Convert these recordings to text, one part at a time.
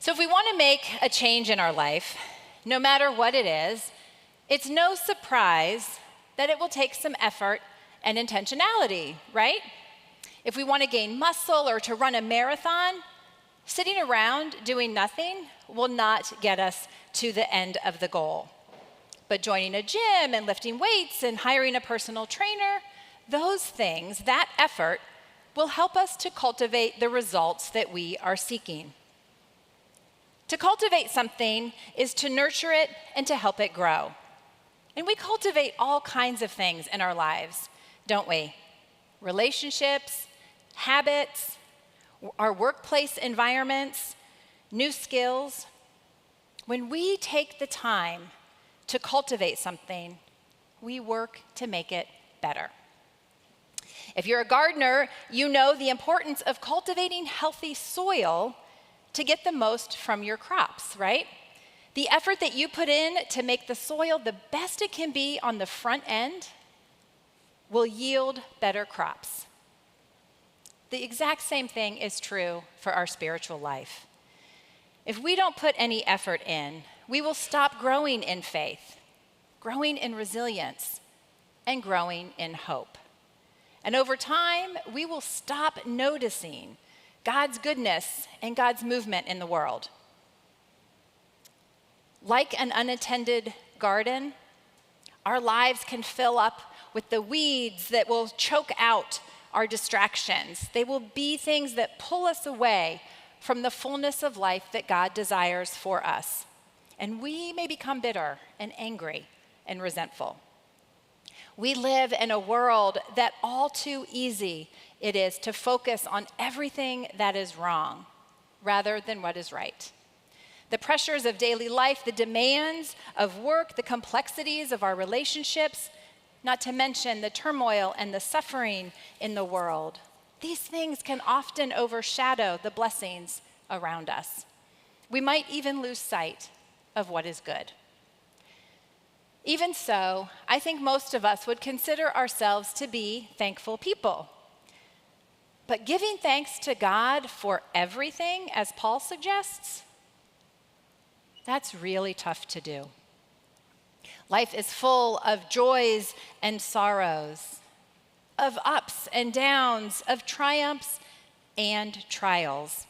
So if we want to make a change in our life, no matter what it is, it's no surprise that it will take some effort and intentionality, right? If we want to gain muscle or to run a marathon, sitting around doing nothing will not get us to the end of the goal. But joining a gym and lifting weights and hiring a personal trainer, those things, that effort, will help us to cultivate the results that we are seeking. To cultivate something is to nurture it and to help it grow. And we cultivate all kinds of things in our lives, don't we? Relationships, habits, our workplace environments, new skills. When we take the time to cultivate something, we work to make it better. If you're a gardener, you know the importance of cultivating healthy soil to get the most from your crops, right? The effort that you put in to make the soil the best it can be on the front end will yield better crops. The exact same thing is true for our spiritual life. If we don't put any effort in, we will stop growing in faith, growing in resilience, and growing in hope. And over time, we will stop noticing God's goodness and God's movement in the world. Like an unattended garden, our lives can fill up with the weeds that will choke out our distractions. They will be things that pull us away from the fullness of life that God desires for us. And we may become bitter and angry and resentful. We live in a world that all too easy it is to focus on everything that is wrong rather than what is right. The pressures of daily life, the demands of work, the complexities of our relationships, not to mention the turmoil and the suffering in the world. These things can often overshadow the blessings around us. We might even lose sight of what is good. Even so, I think most of us would consider ourselves to be thankful people. But giving thanks to God for everything, as Paul suggests, that's really tough to do. Life is full of joys and sorrows, of ups and downs, of triumphs and trials,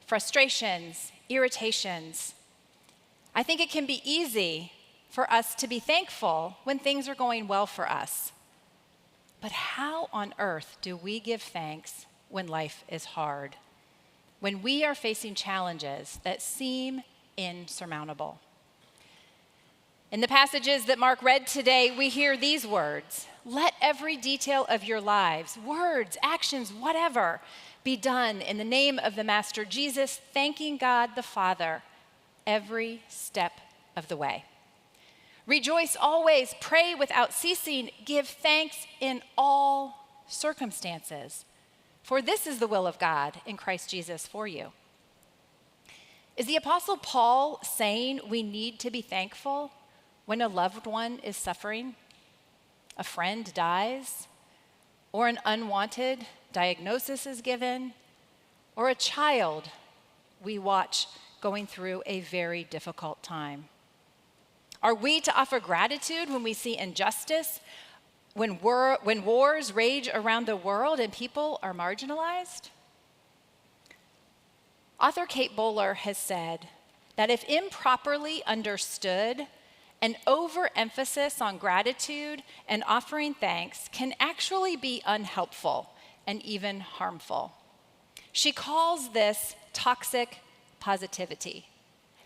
frustrations, irritations. I think it can be easy for us to be thankful when things are going well for us. But how on earth do we give thanks when life is hard, when we are facing challenges that seem insurmountable? In the passages that Mark read today, we hear these words: "Let every detail of your lives, words, actions, whatever, be done in the name of the Master Jesus, thanking God the Father every step of the way. Rejoice always, pray without ceasing, give thanks in all circumstances, for this is the will of God in Christ Jesus for you." Is the Apostle Paul saying we need to be thankful when a loved one is suffering, a friend dies, or an unwanted diagnosis is given, or a child we watch going through a very difficult time? Are we to offer gratitude when we see injustice, when wars rage around the world and people are marginalized? Author Kate Bowler has said that if improperly understood, an overemphasis on gratitude and offering thanks can actually be unhelpful and even harmful. She calls this toxic positivity.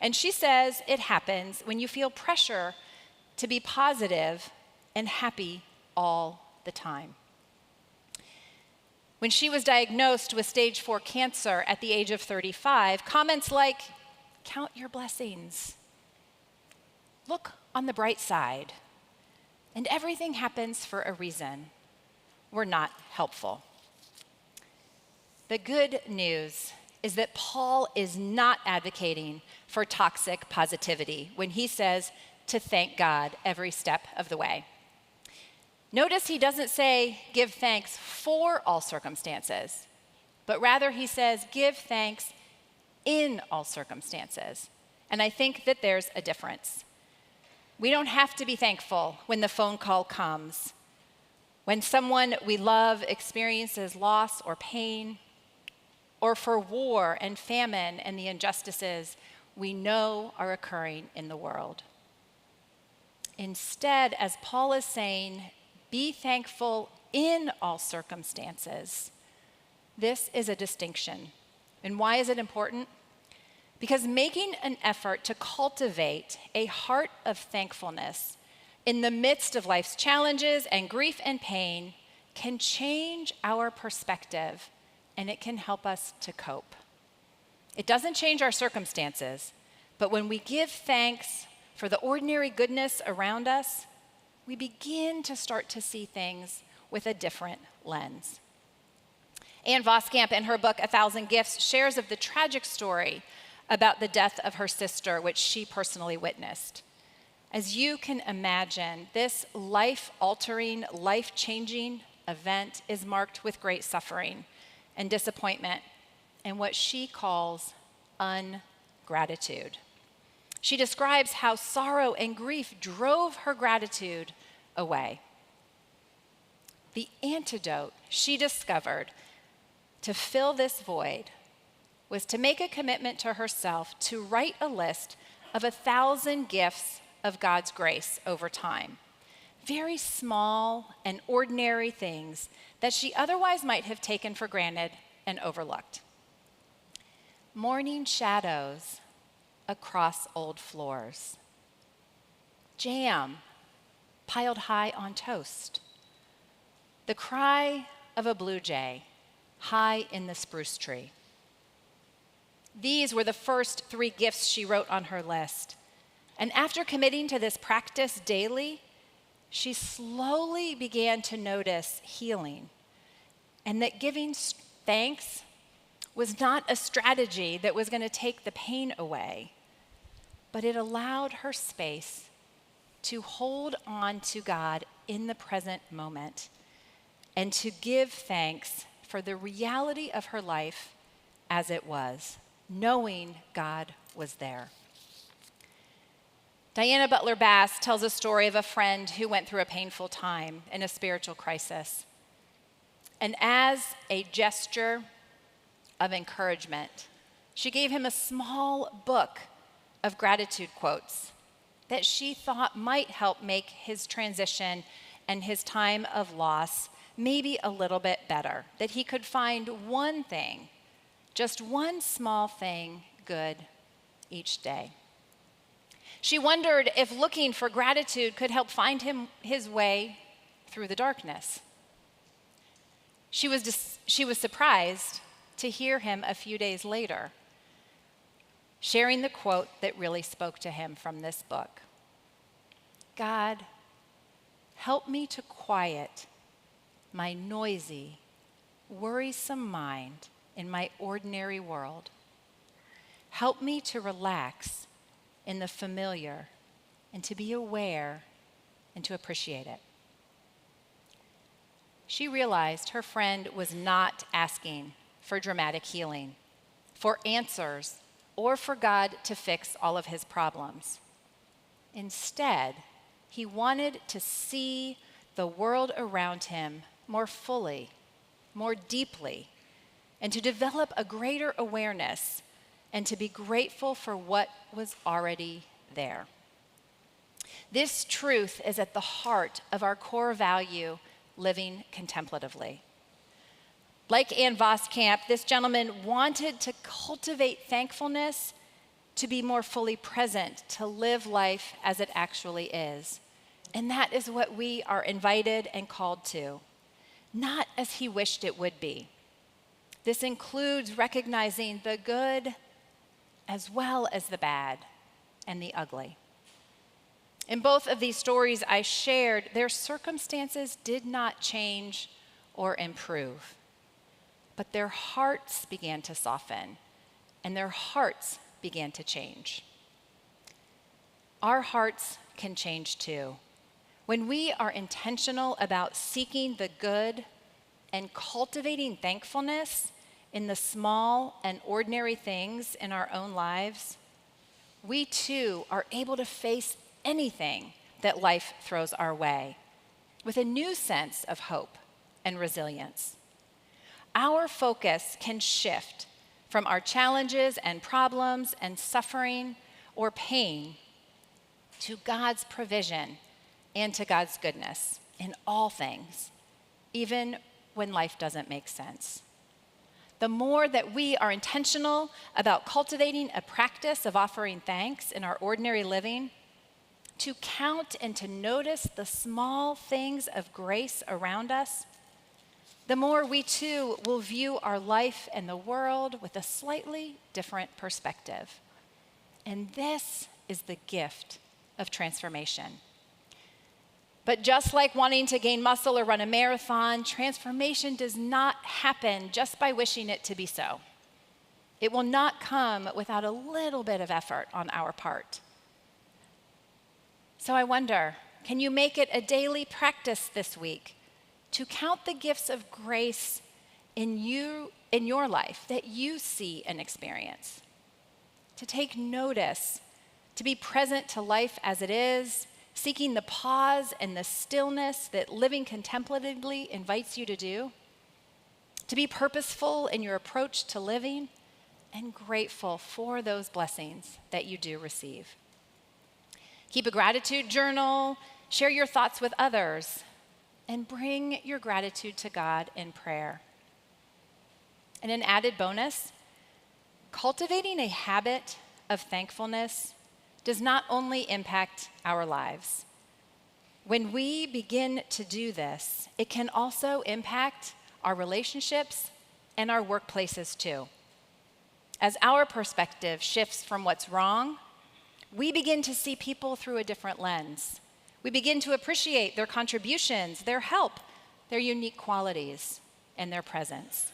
And she says it happens when you feel pressure to be positive and happy all the time. When she was diagnosed with stage 4 cancer at the age of 35, comments like, "Count your blessings," "Look on the bright side," and "Everything happens for a reason," were not helpful. The good news is that Paul is not advocating for toxic positivity when he says to thank God every step of the way. Notice he doesn't say give thanks for all circumstances, but rather he says give thanks in all circumstances. And I think that there's a difference. We don't have to be thankful when the phone call comes, when someone we love experiences loss or pain, or for war and famine and the injustices we know are occurring in the world. Instead, as Paul is saying, be thankful in all circumstances. This is a distinction. And why is it important? Because making an effort to cultivate a heart of thankfulness in the midst of life's challenges and grief and pain can change our perspective, and it can help us to cope. It doesn't change our circumstances, but when we give thanks for the ordinary goodness around us, we begin to start to see things with a different lens. Anne Voskamp, in her book, 1,000 Gifts, shares of the tragic story about the death of her sister, which she personally witnessed. As you can imagine, this life-altering, life-changing event is marked with great suffering and disappointment and what she calls ungratitude. She describes how sorrow and grief drove her gratitude away. The antidote she discovered to fill this void was to make a commitment to herself to write a list of 1,000 gifts of God's grace over time. Very small and ordinary things that she otherwise might have taken for granted and overlooked. Morning shadows across old floors. Jam piled high on toast. The cry of a blue jay high in the spruce tree. These were the first 3 gifts she wrote on her list. And after committing to this practice daily, she slowly began to notice healing, and that giving thanks was not a strategy that was going to take the pain away, but it allowed her space to hold on to God in the present moment and to give thanks for the reality of her life as it was, knowing God was there. Diana Butler Bass tells a story of a friend who went through a painful time in a spiritual crisis. And as a gesture of encouragement, she gave him a small book of gratitude quotes that she thought might help make his transition and his time of loss maybe a little bit better, that he could find one thing, just one small thing good each day. She wondered if looking for gratitude could help find him his way through the darkness. She was surprised to hear him a few days later sharing the quote that really spoke to him from this book. God, help me to quiet my noisy, worrisome mind in my ordinary world. Help me to relax in the familiar and to be aware and to appreciate it. She realized her friend was not asking for dramatic healing, for answers, or for God to fix all of his problems. Instead, he wanted to see the world around him more fully, more deeply, and to develop a greater awareness and to be grateful for what was already there. This truth is at the heart of our core value, living contemplatively. Like Anne Voskamp, this gentleman wanted to cultivate thankfulness, to be more fully present, to live life as it actually is. And that is what we are invited and called to, not as he wished it would be. This includes recognizing the good as well as the bad and the ugly. In both of these stories I shared, their circumstances did not change or improve, but their hearts began to soften and their hearts began to change. Our hearts can change too. When we are intentional about seeking the good and cultivating thankfulness in the small and ordinary things in our own lives, we too are able to face anything that life throws our way with a new sense of hope and resilience. Our focus can shift from our challenges and problems and suffering or pain to God's provision and to God's goodness in all things, even when life doesn't make sense. The more that we are intentional about cultivating a practice of offering thanks in our ordinary living, to count and to notice the small things of grace around us, the more we too will view our life and the world with a slightly different perspective. And this is the gift of transformation. But just like wanting to gain muscle or run a marathon, transformation does not happen just by wishing it to be so. It will not come without a little bit of effort on our part. So I wonder, can you make it a daily practice this week to count the gifts of grace in your life that you see and experience? To take notice, to be present to life as it is, seeking the pause and the stillness that living contemplatively invites you to do, to be purposeful in your approach to living, and grateful for those blessings that you do receive. Keep a gratitude journal, share your thoughts with others, and bring your gratitude to God in prayer. And an added bonus, cultivating a habit of thankfulness does not only impact our lives. When we begin to do this, it can also impact our relationships and our workplaces too. As our perspective shifts from what's wrong, we begin to see people through a different lens. We begin to appreciate their contributions, their help, their unique qualities, and their presence.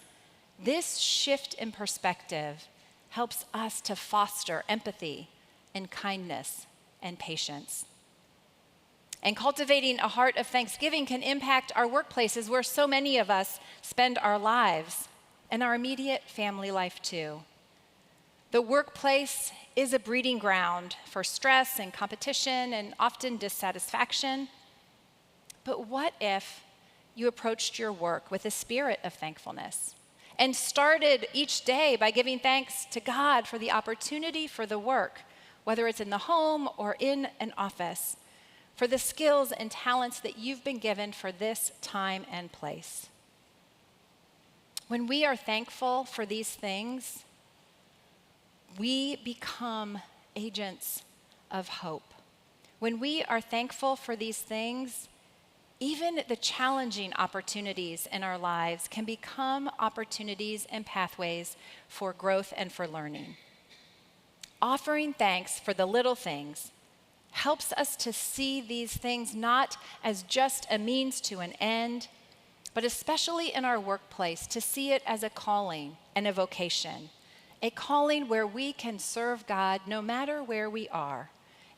This shift in perspective helps us to foster empathy and kindness and patience. And cultivating a heart of thanksgiving can impact our workplaces where so many of us spend our lives, and our immediate family life too. The workplace is a breeding ground for stress and competition and often dissatisfaction. But what if you approached your work with a spirit of thankfulness and started each day by giving thanks to God for the opportunity for the work, whether it's in the home or in an office, for the skills and talents that you've been given for this time and place? When we are thankful for these things, we become agents of hope. When we are thankful for these things, even the challenging opportunities in our lives can become opportunities and pathways for growth and for learning. Offering thanks for the little things helps us to see these things not as just a means to an end, but especially in our workplace, to see it as a calling and a vocation. A calling where we can serve God no matter where we are,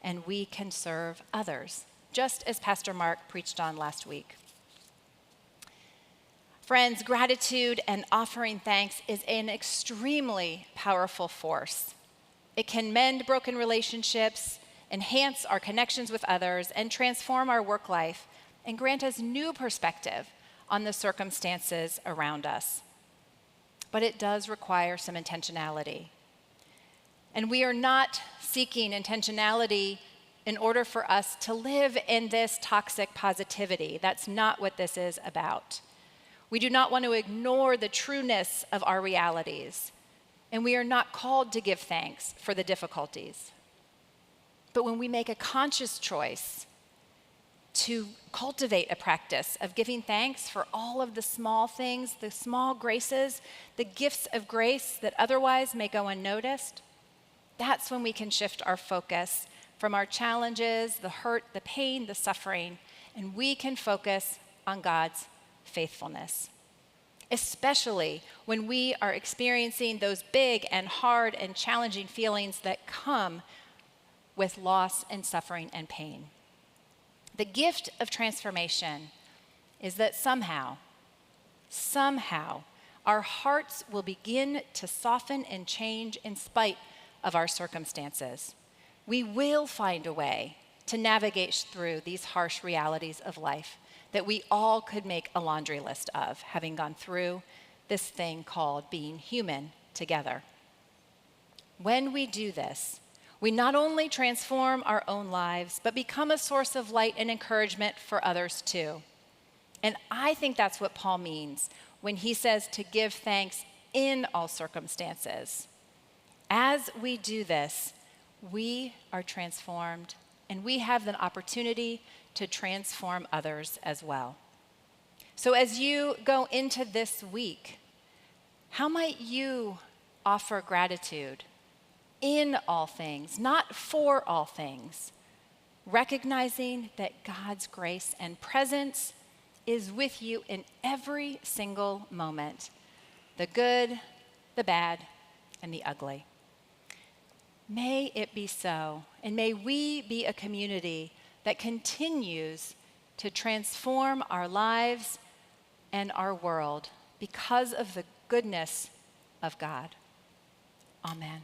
and we can serve others, just as Pastor Mark preached on last week. Friends, gratitude and offering thanks is an extremely powerful force. It can mend broken relationships, enhance our connections with others, and transform our work life, and grant us new perspective on the circumstances around us. But it does require some intentionality. And we are not seeking intentionality in order for us to live in this toxic positivity. That's not what this is about. We do not want to ignore the trueness of our realities, and we are not called to give thanks for the difficulties. But when we make a conscious choice to cultivate a practice of giving thanks for all of the small things, the small graces, the gifts of grace that otherwise may go unnoticed, that's when we can shift our focus from our challenges, the hurt, the pain, the suffering, and we can focus on God's faithfulness. Especially when we are experiencing those big and hard and challenging feelings that come with loss and suffering and pain. The gift of transformation is that somehow, our hearts will begin to soften and change in spite of our circumstances. We will find a way to navigate through these harsh realities of life that we all could make a laundry list of, having gone through this thing called being human together. When we do this, we not only transform our own lives, but become a source of light and encouragement for others too. And I think that's what Paul means when he says to give thanks in all circumstances. As we do this, we are transformed, and we have the opportunity to transform others as well. So as you go into this week, how might you offer gratitude in all things, not for all things, recognizing that God's grace and presence is with you in every single moment, the good, the bad, and the ugly. May it be so, and may we be a community that continues to transform our lives and our world because of the goodness of God. Amen.